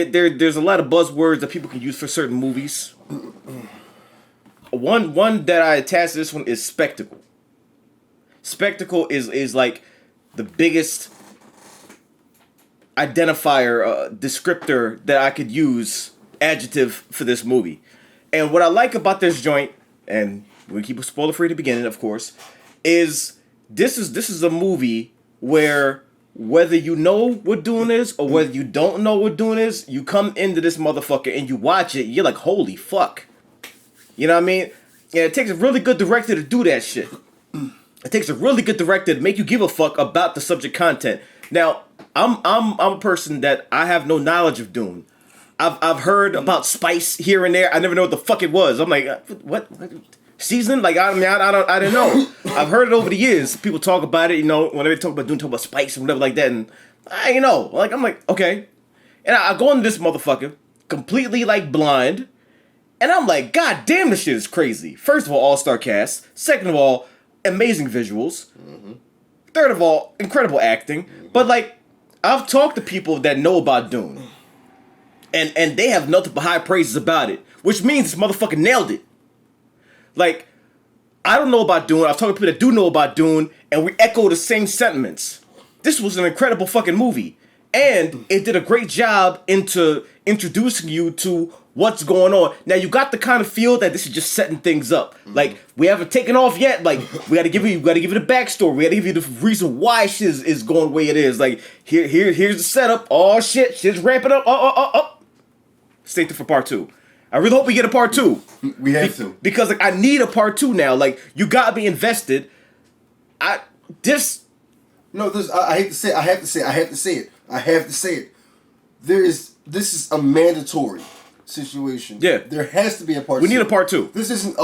there's a lot of buzzwords that people can use for certain movies. One that I attach to this one is spectacle. Spectacle is like the biggest identifier, descriptor that I could use, adjective, for this movie. And what I like about this joint, and we keep it spoiler free at the beginning, of course, is this is a movie where whether you know what Dune is or whether you don't know what Dune is, you come into this motherfucker and you watch it, you're like, holy fuck. You know what I mean? And it takes a really good director to do that shit. It takes a really good director to make you give a fuck about the subject content. Now, I'm a person that I have no knowledge of Dune. I've heard about spice here and there. I never know what the fuck it was. I'm like, what? Season? Like, I didn't know. I've heard it over the years. People talk about it, you know, whenever they talk about Dune, talk about spice and whatever like that. And I, I'm like, okay. And I go into this motherfucker completely like blind. And I'm like, God damn, this shit is crazy. First of all star cast. Second of all, amazing visuals. Mm-hmm. Third of all, incredible acting. Mm-hmm. But like, I've talked to people that know about Dune. And they have nothing but high praises about it. Which means this motherfucker nailed it. Like, I don't know about Dune. I've talked to people that do know about Dune, and we echo the same sentiments. This was an incredible fucking movie. And it did a great job into introducing you to what's going on. Now, you got the kind of feel that this is just setting things up. Like, we haven't taken off yet. Like, we gotta give you the backstory. We gotta give you the reason why shit is going the way it is. Like, here's the setup. Oh, shit's ramping up. Stay tuned for part 2. I really hope we get a part 2. We have to. Because like I need a part 2 now. Like, you gotta be invested. I hate to say it. I have to say it. This is a mandatory situation. Yeah. There has to be a part 2. We need a part 2. This isn't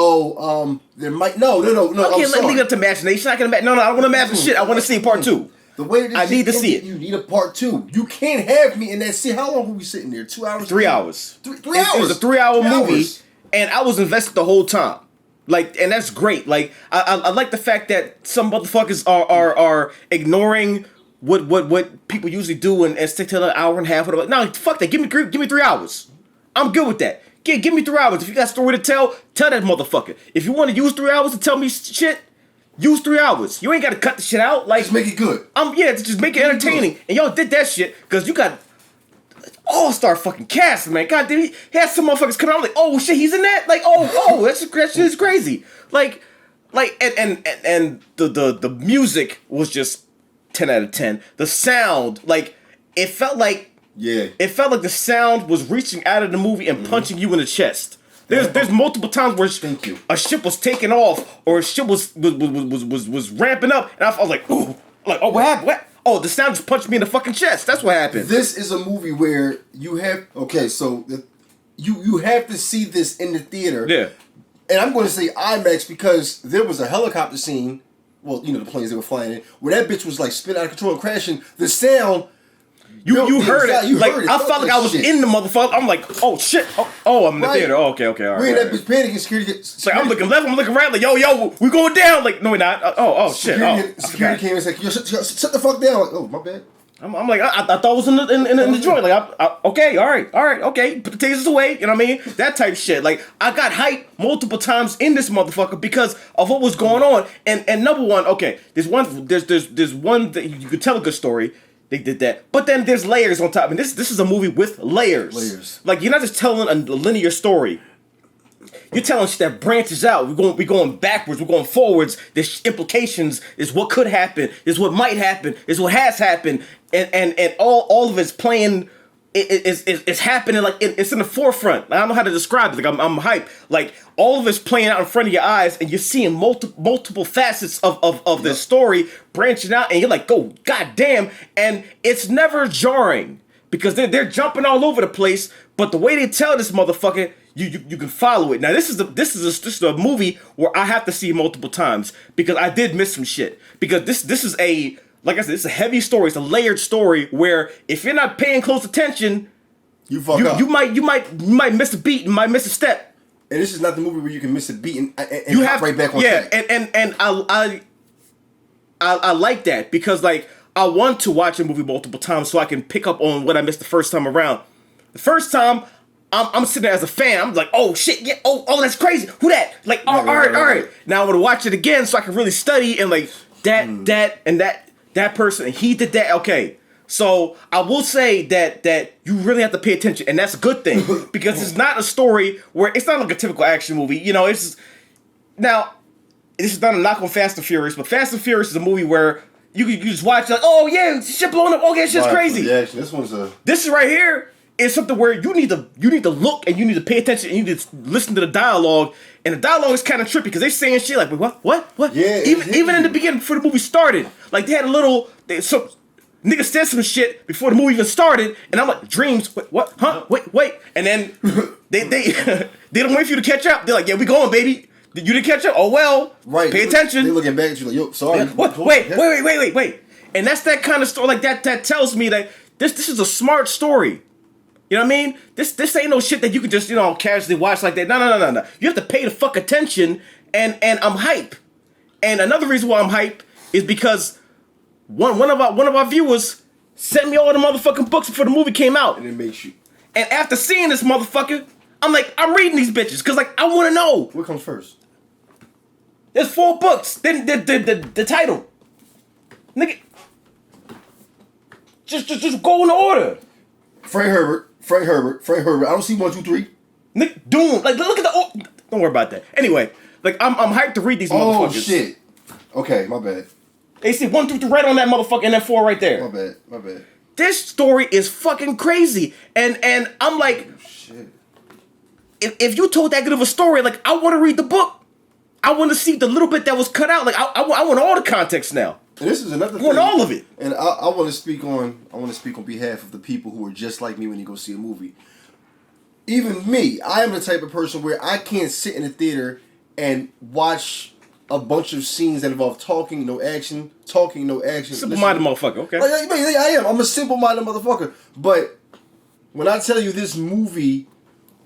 there might no. Okay, let me leave it up to imagination. I don't want to imagine shit. I want to see part 2. The way that I need to see it. You need a part 2. You can't have me in that seat. How long were we sitting there? 2 hours? 3 hours. 3 hours. It was a 3-hour movie, and I was invested the whole time. Like, and that's great. Like, I like the fact that some motherfuckers are ignoring what people usually do and stick to an hour and a half. Whatever. No, fuck that. Give me 3 hours. I'm good with that. Give me 3 hours. If you got a story to tell that motherfucker. If you want to use 3 hours to tell me shit, use 3 hours. You ain't got to cut the shit out. Like, just make it good. Just make it entertaining. And y'all did that shit because you got all-star fucking cast, man. God damn, he had some motherfuckers come out. I'm like, oh shit, he's in that. Like, that shit is crazy. Like, and the music was just 10 out of 10. The sound, like, it felt like the sound was reaching out of the movie and punching you in the chest. There's multiple times where a ship was taking off or a ship was ramping up, and I was like, ooh, like, oh, what happened? What? Oh, the sound just punched me in the fucking chest. That's what happened. This is a movie where you have you have to see this in the theater. Yeah. And I'm going to say IMAX because there was a helicopter scene. Well, the planes they were flying in, where that bitch was like spinning out of control and crashing. The sound. You heard it. I felt like I was in the motherfucker. I'm like, oh shit. Oh, I'm in the theater. Oh, okay, all right. We're in that bitch panicking. Security. Like, I'm looking left, I'm looking right. Like, yo, we going down. Like, no, we're not. Shit. Security came and said, yo, shut the fuck down. Like, oh, my bad. I'm like, I thought it was in the joint. Like, okay, all right, okay. Put the tasers away. You know what I mean? That type shit. Like, I got hyped multiple times in this motherfucker because of what was going on. And number one, okay, there's one that you could tell a good story. They did that. But then there's layers on top. And this is a movie with layers. Like, you're not just telling a linear story. You're telling shit that branches out. We're going backwards. We're going forwards. There's implications. There's what could happen. There's what might happen. There's what has happened. And all of it's playing. It's happening. Like, it's in the forefront. I don't know how to describe it. Like, I'm hyped. Like, all of it's playing out in front of your eyes, and you're seeing multiple facets of this story branching out, and you're like, oh, goddamn. And it's never jarring because they're jumping all over the place. But the way they tell this motherfucker, you can follow it. Now, this is a movie where I have to see multiple times because I did miss some shit. Because this is a, like I said, it's a heavy story. It's a layered story where if you're not paying close attention, you fuck up. You might miss a beat. You might miss a step. And this is not the movie where you can miss a beat and you hop right back on track. And I like that because, like, I want to watch a movie multiple times so I can pick up on what I missed the first time around. The first time, I'm sitting there as a fan. I'm like, oh shit, yeah, oh, that's crazy. Who that? Like, all right. Now I want to watch it again so I can really study and like that person, and he did that. Okay, so I will say that you really have to pay attention, and that's a good thing because it's not a story where it's not like a typical action movie. You know, it's just, now this is not a knock on Fast and Furious, but Fast and Furious is a movie where you just watch like, oh yeah, shit blowing up. Okay, shit's crazy. Yeah, this is right here. It's something where you need to look and you need to pay attention and you need to listen to the dialogue. And the dialogue is kind of trippy because they saying shit like, wait, what? Yeah. Even in the beginning, before the movie started, like they had some nigga said some shit before the movie even started, and I'm like, dreams, wait, what? Huh? Wait, and then they don't wait for you to catch up. They're like, yeah, we going, baby. You didn't catch up? Oh well. Right. Pay attention. They looking back at you like, yo, sorry. Yeah. Wait. And that's that kind of story like that tells me that this is a smart story. You know what I mean? This ain't no shit that you can just, casually watch like that. No. You have to pay the fuck attention, and I'm hype. And another reason why I'm hype is because one of our viewers sent me all the motherfucking books before the movie came out. And it makes you. And after seeing this motherfucker, I'm like, I'm reading these bitches because like I want to know. What comes first? There's 4 books. Then the title, nigga. Just go in order. Frank Herbert. I don't see 1, 2, 3. Nick Dune. Like, look at the. Don't worry about that. Anyway, like I'm hyped to read these motherfuckers. Oh shit. Okay, my bad. They see 1, 2, 3 right on that motherfucker, and then 4 right there. My bad. This story is fucking crazy, and I'm like, oh, shit. If you told that good of a story, like I want to read the book. I want to see the little bit that was cut out. Like I want all the context now. And this is another thing. I want all of it. And I want to speak on behalf of the people who are just like me when you go see a movie. Even me, I am the type of person where I can't sit in a theater and watch a bunch of scenes that involve talking, no action. Simple-minded motherfucker, okay. Like, I am. I'm a simple-minded motherfucker. But when I tell you this movie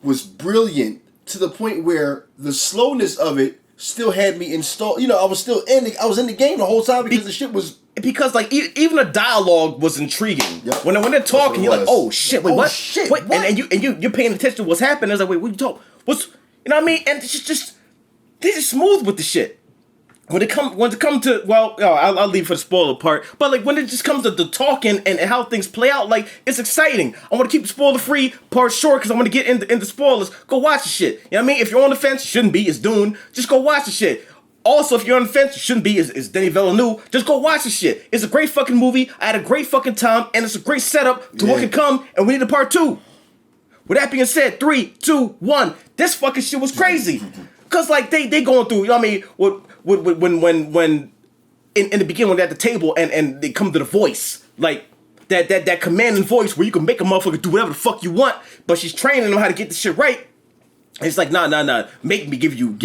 was brilliant to the point where the slowness of it still had me installed. I was still in the game the whole time because the shit was. Because like even the dialogue was intriguing. Yep. When they're talking, you're like, oh shit, wait, what? Shit, wait, what? And you're paying attention to what's happening. It's like, wait, what you talk? What's, you know what I mean? And it's just they're just smooth with the shit. When it come to, well, I'll leave for the spoiler part. But like when it just comes to the talking and how things play out, like it's exciting. I want to keep the spoiler free part short because I want to get into spoilers. Go watch the shit. You know what I mean? If you're on the fence, shouldn't be. It's Dune. Just go watch the shit. Also, if you're on the fence, shouldn't be. It's Denis Villeneuve. Just go watch the shit. It's a great fucking movie. I had a great fucking time, and it's a great setup to what can come. And we need a part 2. With that being said, 3, 2, 1. This fucking shit was crazy. Cause like they going through. You know what I mean? When in the beginning when they're at the table and they come to the voice, like that commanding voice where you can make a motherfucker do whatever the fuck you want, but she's training them how to get this shit right. And it's like, nah. Make me give you.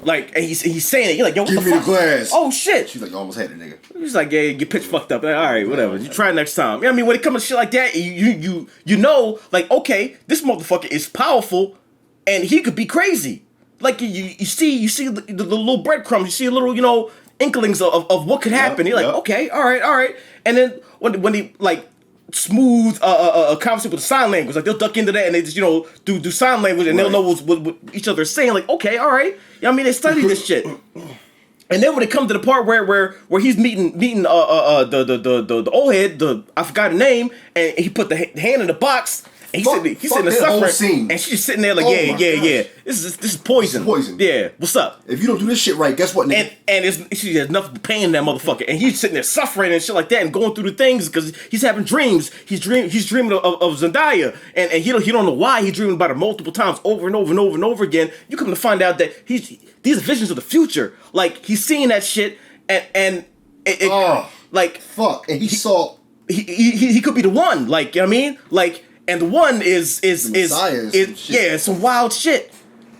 Like, and he's saying it. You're like, yo, what give the me fuck? The glass. Oh shit. She's like, you almost had it, nigga. He's like, yeah, you pitch fucked up. Like, all right, whatever. You try next time. You know what I mean? When it comes to shit like that, you know, like, okay, this motherfucker is powerful, and he could be crazy. Like you see the little breadcrumbs. You see a little, inklings of what could happen. You're like, okay, all right. And then when he like smooth a conversation with sign language, like they'll duck into that and they just do sign language and they'll know what each other is saying. Like, okay, all right. You know what I mean? They study this shit. And then when it comes to the part where he's meeting the old head, I forgot her name, and he put the hand in the box. And he's sitting there suffering, and she's just sitting there like, yeah. This is poison. Yeah, what's up? If you don't do this shit right, guess what, nigga? And she has nothing but pain in that motherfucker, and he's sitting there suffering and shit like that, and going through the things because he's having dreams. He's dreaming of Zendaya, and he don't know why he's dreaming about her multiple times over and over again. You come to find out that these are visions of the future. Like he's seeing that shit, and like fuck, and he could be the one. Like, you know what I mean? Like. And the one is some wild shit.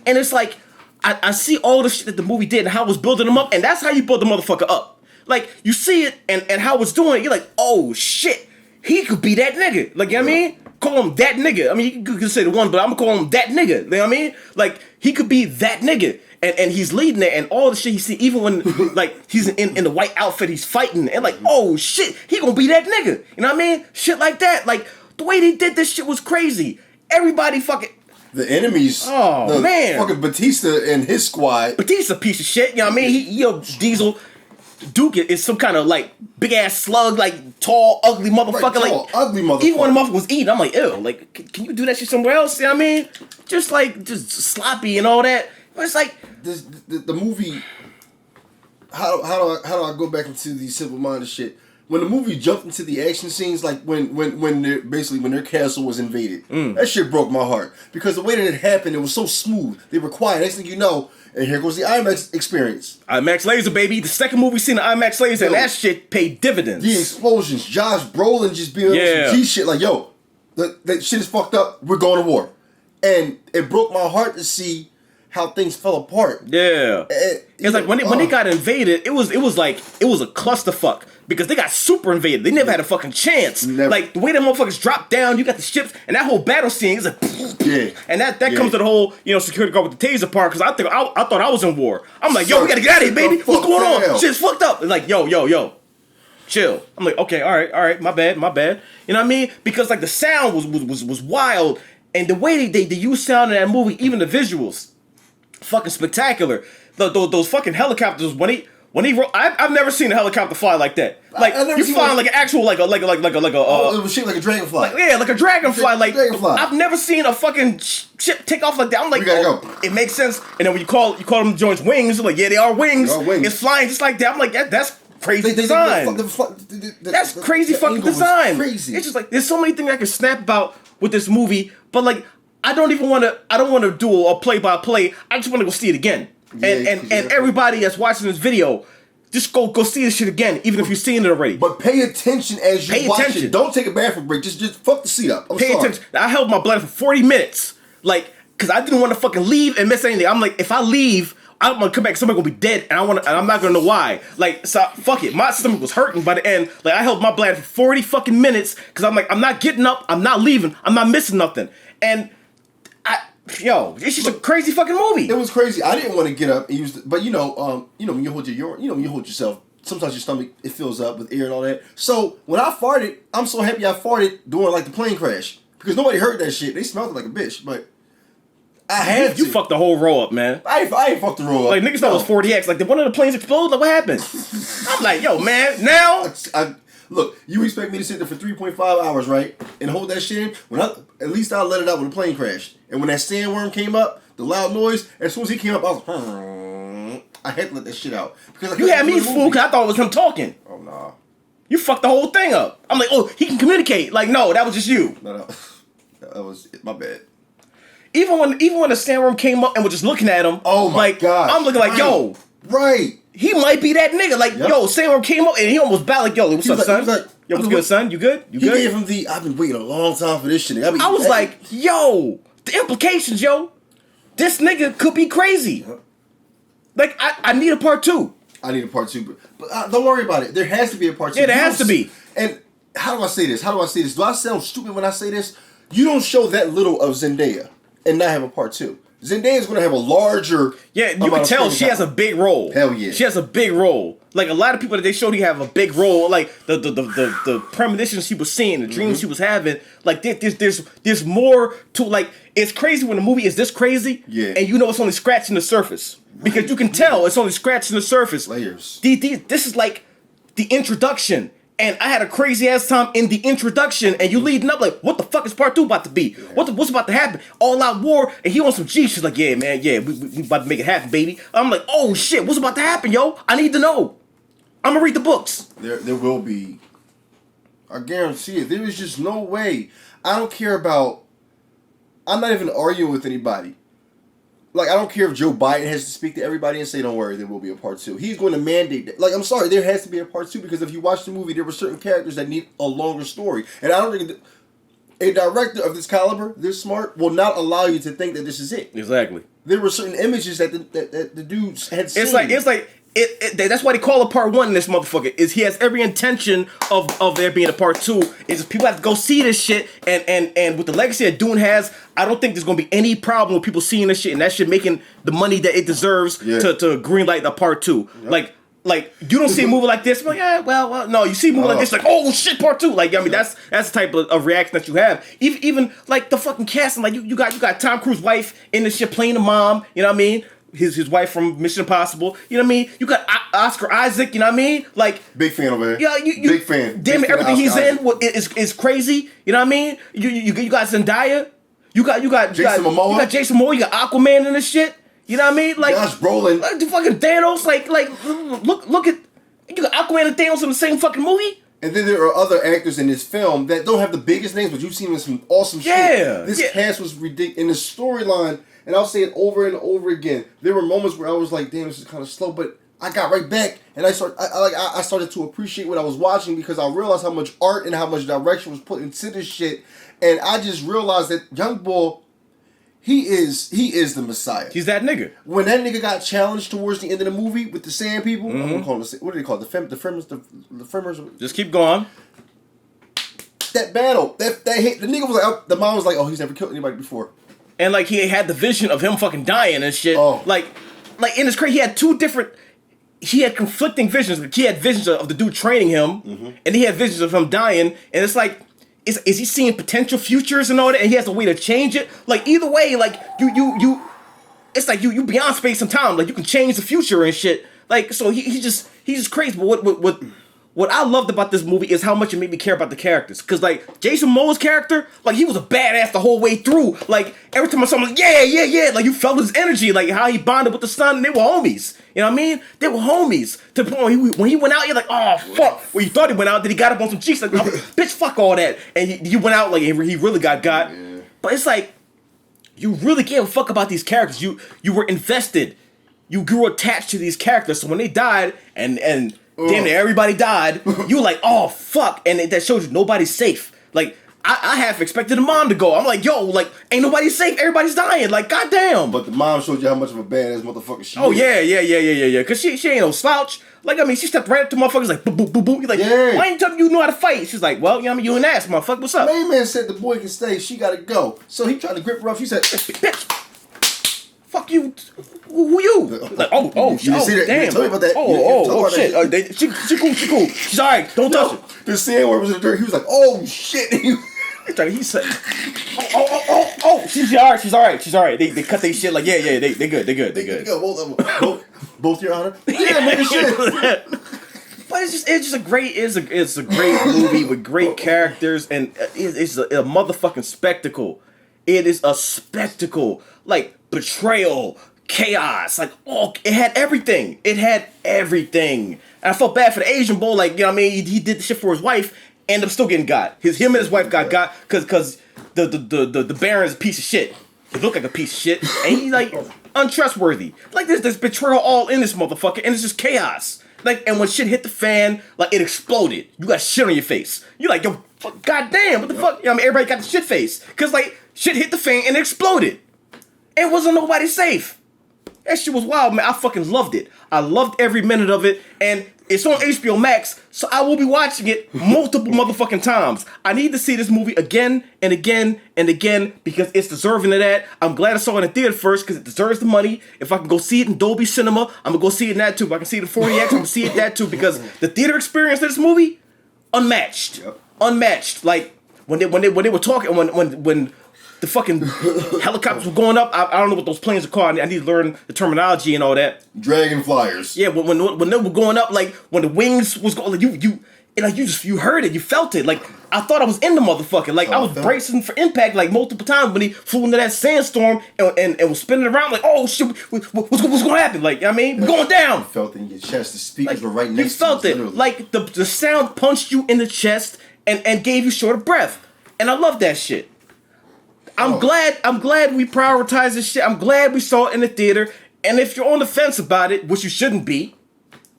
And it's like, I see all the shit that the movie did and how it was building them up, and that's how you build the motherfucker up. Like, you see it and how it's doing it, you're like, oh shit, he could be that nigga. Like, you know what I mean? Call him that nigga. I mean, you could say the one, but I'm gonna call him that nigga. You know what I mean? Like, he could be that nigga. And he's leading it, and all the shit he see, even when like he's in the white outfit, he's fighting, and like, oh shit, he gonna be that nigga. You know what I mean? Shit like that. Like, The way they did this shit was crazy. Everybody fucking... The enemies. Oh, man. Fucking Batista and his squad. Batista piece of shit. You know what I mean? Diesel... Duke is some kind of like big ass slug, like tall, ugly motherfucker. Right, tall, ugly motherfucker. Even when the motherfucker was eating, I'm like, ew. Like, can you do that shit somewhere else? You know what I mean? Just sloppy and all that. But it's like the movie. How do I go back into the simple-minded shit? When the movie jumped into the action scenes, like when their castle was invaded, that shit broke my heart because the way that it happened, it was so smooth. They were quiet. Next thing you know, and here goes the IMAX experience. IMAX laser, baby. The second movie seen the IMAX laser, and that shit paid dividends. The explosions, Josh Brolin just being on some G shit like, yo, that shit is fucked up. We're going to war, and it broke my heart to see how things fell apart. Yeah, it's like when they got invaded, it was a clusterfuck because they got super invaded. They never had a fucking chance. Never. Like the way them motherfuckers dropped down, you got the ships, and that whole battle scene is like, and that comes to the whole security guard with the taser part because I thought I was in war. I'm like, yo, we gotta get out of here, baby. What's going on? Shit's fucked up. It's like, yo, chill. I'm like, okay, all right, my bad. You know what I mean? Because like the sound was wild, and the way they use sound in that movie, even the visuals. Fucking spectacular. Those fucking helicopters when he I've never seen a helicopter fly like that. Like you flying like an actual like a it was shaped like a dragonfly. Like a dragonfly. Dragonfly. I've never seen a fucking ship take off like that. I'm like, we gotta go. It makes sense. And then when you call them joints wings, like they are wings. It's flying just like that. I'm like that's crazy design. That's crazy fucking design. Crazy. It's just like there's so many things I can snap about with this movie, but like I don't want to do a play-by-play. I just want to go see it again. And everybody that's watching this video, just go see this shit again, even if you've seen it already. But pay attention as you watch it. Don't take a bathroom break. Just fuck the seat up. Pay attention. I held my bladder for 40 minutes. Like, because I didn't want to fucking leave and miss anything. I'm like, if I leave, I'm gonna come back. Somebody's gonna be dead, and I'm not gonna know why. Like, so fuck it. My stomach was hurting by the end. Like, I held my bladder for 40 fucking minutes because I'm like, I'm not getting up. I'm not leaving. I'm not missing nothing. And it's just a crazy fucking movie. It was crazy. I didn't want to get up and use but when you hold when you hold yourself, sometimes your stomach it fills up with air and all that. So when I farted, I'm so happy I farted during like the plane crash because nobody heard that shit. They smelled it like a bitch, but I had to. You fucked the whole row up, man. I ain't fucked the row up. Like niggas thought it was 40X. Like did one of the planes explode? Like what happened? I'm like, yo, man, now. Look, you expect me to sit there for 3.5 hours, right? And hold that shit in? At least I'll let it out when the plane crashed. And when that sandworm came up, the loud noise, as soon as he came up, I was I had to let that shit out. Because you had me fooled because I thought it was him talking. Oh, nah. You fucked the whole thing up. I'm like, oh, he can communicate. Like, no, that was just you. No. That was my bad. Even when the sandworm came up and was just looking at him, oh my God. I'm looking like, yo. Right. He might be that nigga. Like, yo, Sandworm came up and he almost bowed like, yo, what's up, son? Yo, what's good, son? You good? You good? He gave him I've been waiting a long time for this shit. I was like, yo, the implications, yo. This nigga could be crazy. Yeah. Like, I need a part 2. I need a part 2. But don't worry about it. There has to be a part 2. Yeah, there has to be. And how do I say this? Do I sound stupid when I say this? You don't show that little of Zendaya and not have a part 2. Zendaya's gonna have a larger. Yeah, you can tell she has a big role. Hell yeah, she has a big role. Like a lot of people that they showed, he have a big role. Like the premonitions he was seeing, the dreams he was having. Like there's more to like. It's crazy when the movie is this crazy. Yeah, and you know it's only scratching the surface because you can tell it's only scratching the surface. Layers. This is like the introduction. And I had a crazy ass time in the introduction, and you leading up like, what the fuck is part 2 about to be? Yeah. What's about to happen? All out war, and he on some G. She's like, yeah, man, yeah, we about to make it happen, baby. I'm like, oh shit, what's about to happen, yo? I need to know. I'm gonna read the books. There will be. I guarantee it. There is just no way. I don't care about. I'm not even arguing with anybody. Like, I don't care if Joe Biden has to speak to everybody and say, don't worry, there will be a part 2. He's going to mandate that. Like, I'm sorry, there has to be a part 2 because if you watch the movie, there were certain characters that need a longer story. And I don't think a director of this caliber, this smart, will not allow you to think that this is it. Exactly. There were certain images that the dudes had seen. It's like that's why they call it part 1 in this motherfucker. Is he has every intention of there being a part 2. Is people have to go see this shit and with the legacy that Dune has, I don't think there's gonna be any problem with people seeing this shit and that shit making the money that it deserves to greenlight the part 2. Yep. Like, you don't see a movie like this, I'm like, yeah, well, no, you see a movie like this, like, oh shit, part 2. Like, I mean, that's the type of reaction that you have. Even like the fucking casting, like you got Tom Cruise's wife in this shit playing the mom, you know what I mean? His wife from Mission Impossible, you know what I mean? You got Oscar Isaac, you know what I mean? Like, big fan over here. Yeah, you big fan. Damn big it, everything he's in is crazy, you know what I mean? You got Zendaya, you got Jason Momoa. You got Jason Momoa, you got Aquaman in this shit. You know what I mean? Like Josh Brolin. Like the fucking Thanos, like look at you got Aquaman and Thanos in the same fucking movie. And then there are other actors in this film that don't have the biggest names, but you've seen in some awesome shit. This cast was ridiculous. In the storyline, and I'll say it over and over again, there were moments where I was like, damn, this is kind of slow, but I got right back, and I started to appreciate what I was watching because I realized how much art and how much direction was put into this shit, and I just realized that Young Bull, he is the Messiah. He's that nigga. When that nigga got challenged towards the end of the movie with the Sand People, I'm gonna call them, what do they call it? The Femmers. Just keep going. That battle, that hit, the nigga was like, the mom was like, oh, he's never killed anybody before. And like he had the vision of him fucking dying and shit. Oh. Like, and it's crazy. He had conflicting visions. Like, he had visions of the dude training him, and he had visions of him dying. And it's like, is he seeing potential futures and all that? And he has a way to change it. Like either way, like you, it's like you beyond space and time. Like you can change the future and shit. Like so he's just crazy. But what I loved about this movie is how much it made me care about the characters. Cause like Jason Momoa's character, like he was a badass the whole way through. Like every time I saw him, like yeah. Like you felt his energy, like how he bonded with the son. And they were homies. You know what I mean? They were homies. To the point when he went out, you're like, oh fuck. Well, you thought he went out, then he got up on some cheeks, like, oh, bitch, fuck all that. And he went out like he really got. Yeah. But it's like you really gave a fuck about these characters. You were invested. You grew attached to these characters. So when they died and damn near everybody died, you were like, oh fuck, and that shows you nobody's safe. Like I half expected the mom to go. I'm like, yo, like ain't nobody safe, everybody's dying. Like goddamn. But the mom showed you how much of a badass motherfucker she is. Oh yeah. Cause she ain't no slouch. Like I mean, she stepped right up to motherfuckers like boop boop boop boop. You're like, why ain't you tell me you know how to fight? She's like, well, you know what I mean, you an ass, motherfucker. What's up? Main man said the boy can stay. She gotta go. So he tried to grip her up. She said, bitch. Fuck you! Who you? Like, damn! Tell me about that. Shit! She cool. She's alright. Don't touch her. The sand where was in the dirt. He was like, oh shit! He said, oh. She's alright. They cut their shit like yeah. They good. They good. Both of them. Both your honor. Yeah, nigga, shit. But it's just a great movie with great characters and it's a motherfucking spectacle. It is a spectacle. Like betrayal, chaos, like it had everything. And I felt bad for the Asian boy, like, you know what I mean? He did the shit for his wife, ended up still getting got. Him and his wife got because the Baron's a piece of shit. He looked like a piece of shit, and he's like untrustworthy. Like there's betrayal all in this motherfucker, and it's just chaos. Like, and when shit hit the fan, like it exploded. You got shit on your face. You like, yo, goddamn, what the fuck? You know what I mean? Everybody got the shit face. Cause like shit hit the fan and it exploded. And wasn't nobody safe. That shit was wild, man. I fucking loved it. I loved every minute of it. And it's on HBO Max, so I will be watching it multiple motherfucking times. I need to see this movie again and again and again because it's deserving of that. I'm glad I saw it in the theater first because it deserves the money. If I can go see it in Dolby Cinema, I'm going to go see it in that too. If I can see it in 40X, I'm going to see it that too because the theater experience of this movie, unmatched. Yep. Unmatched. Like, when they were talking, when the fucking helicopters were going up. I don't know what those planes are called. I need to learn the terminology and all that. Dragon flyers. Yeah, when they were going up, like when the wings was going, like you heard it, you felt it. Like I thought I was in the motherfucker. Like I was bracing for impact like multiple times when he flew into that sandstorm and was spinning around. Like oh shit, what's gonna happen? Like I mean, we're going down. You felt it in your chest. The speakers were right next to you. You felt it. Literally. Like the sound punched you in the chest and gave you short of breath. And I love that shit. I'm glad we prioritized this shit. I'm glad we saw it in the theater. And if you're on the fence about it, which you shouldn't be,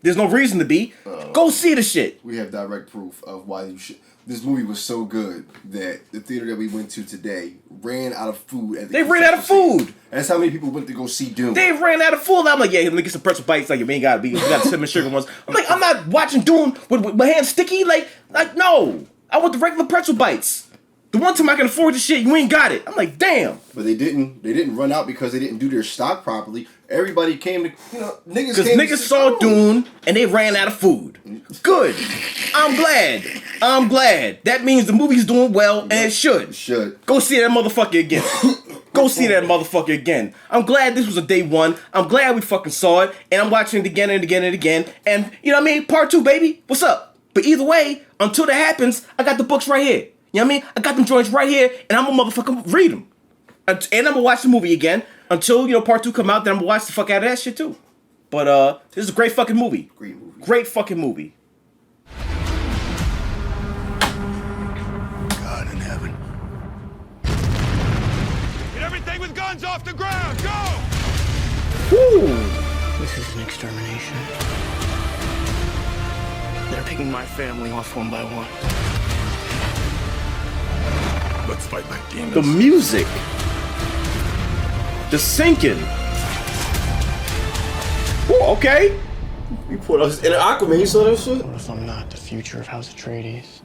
there's no reason to be, go see the shit. We have direct proof of why you should. This movie was so good that the theater that we went to today ran out of food. They ran out of food. That's how many people went to go see Dune. They ran out of food. I'm like, yeah, let me get some pretzel bites. Like, you ain't gotta be. You got the cinnamon sugar ones. I'm like, I'm not watching Dune with my hands sticky. Like no. I want the regular pretzel bites. The one time I can afford the shit, you ain't got it. I'm like, damn. But they didn't run out because they didn't do their stock properly. Everybody came to, niggas Because niggas saw Dune and they ran out of food. Good. I'm glad. That means the movie's doing well and it should. Go see that motherfucker again. Go see that motherfucker again. I'm glad this was a day one. I'm glad we fucking saw it. And I'm watching it again and again and again. And you know what I mean? Part 2, baby. What's up? But either way, until that happens, I got the books right here. You know what I mean? I got them joints right here, and I'm gonna motherfucking read them. And I'm gonna watch the movie again until, part 2 come out, then I'm gonna watch the fuck out of that shit too. But this is a great fucking movie. Great fucking movie. God in heaven. Get everything with guns off the ground! Go! Woo! This is an extermination. They're picking my family off one by one. Let's fight like demons. The music. The sinking. Ooh, okay. You put us in Aquaman, you saw that shit? What if I'm not the future of House Atreides?